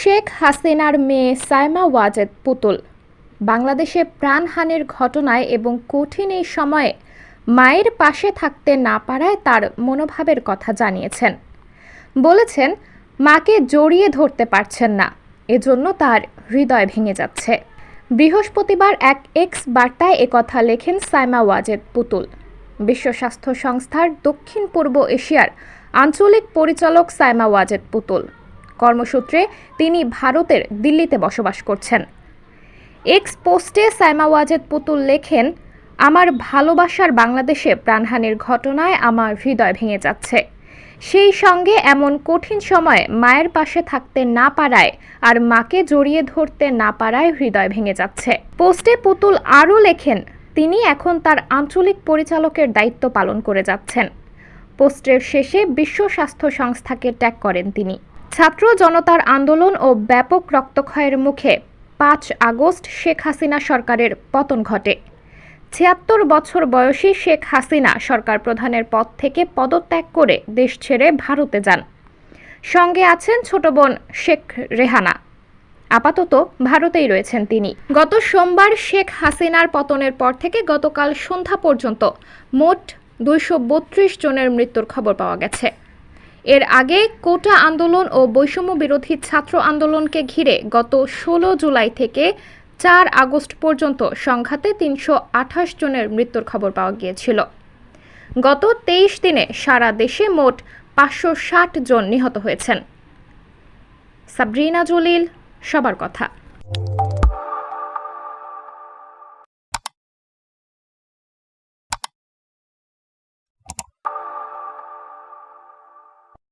শেখ হাসিনার মেয়ে সাইমা ওয়াজেদ পুতুল বাংলাদেশে প্রাণহানির ঘটনায় এবং কঠিন এই সময়ে মায়ের পাশে থাকতে না পারায় তার মনোভাবের কথা জানিয়েছেন। বলেছেন, মাকে জড়িয়ে ধরতে পারছেন না, এজন্য তার হৃদয় ভেঙে যাচ্ছে। বৃহস্পতিবার এক এক্স বার্তায় একথা লেখেন সাইমা ওয়াজেদ পুতুল। বিশ্ব স্বাস্থ্য সংস্থার দক্ষিণ পূর্ব এশিয়ার আঞ্চলিক পরিচালক সাইমা ওয়াজেদ পুতুল। কর্মসূত্রে তিনি ভারতের দিল্লিতে বসবাস করছেন। এক্স পোস্টে সাইমা ওয়াজেদ পুতুল লেখেন, আমার ভালোবাসার বাংলাদেশে প্রাণহানির ঘটনায় আমার হৃদয় ভেঙে যাচ্ছে। সেই সঙ্গে এমন কঠিন সময়ে মায়ের পাশে থাকতে না পারায় আর মাকে জড়িয়ে ধরতে না পারায় হৃদয় ভেঙে যাচ্ছে। পোস্টে পুতুল আরও লেখেন, তিনি এখন তার আঞ্চলিক পরিচালকের দায়িত্ব পালন করে যাচ্ছেন। পোস্টের শেষে বিশ্ব স্বাস্থ্য সংস্থাকে ট্যাগ করেন তিনি। ছাত্র জনতার আন্দোলন ও ব্যাপক রক্তক্ষয়ের মুখে 5 আগস্ট শেখ হাসিনা সরকারের পতন ঘটে। 76 বছর বয়সী শেখ হাসিনা সরকার প্রধানের পদ থেকে পদত্যাগ করে দেশ ছেড়ে ভারতে যান। সঙ্গে আছেন ছোট বোন শেখ রেহানা। আপাতত ভারতেই রয়েছেন তিনি। গত সোমবার শেখ হাসিনার পতনের পর থেকে গতকাল সন্ধ্যা পর্যন্ত মোট 232 জনের মৃত্যুর খবর পাওয়া গেছে। এর আগে কোটা আন্দোলন ও বৈষম্য বিরোধী ছাত্র আন্দোলনকে ঘিরে গত 16 জুলাই থেকে 4 আগস্ট পর্যন্ত সংঘাতে 328 জনের মৃত্যুর খবর পাওয়া গিয়েছিল। গত 23 দিনে সারা দেশে মোট 560 জন নিহত হয়েছেন। সাবরিনা জলিল, সবার কথা।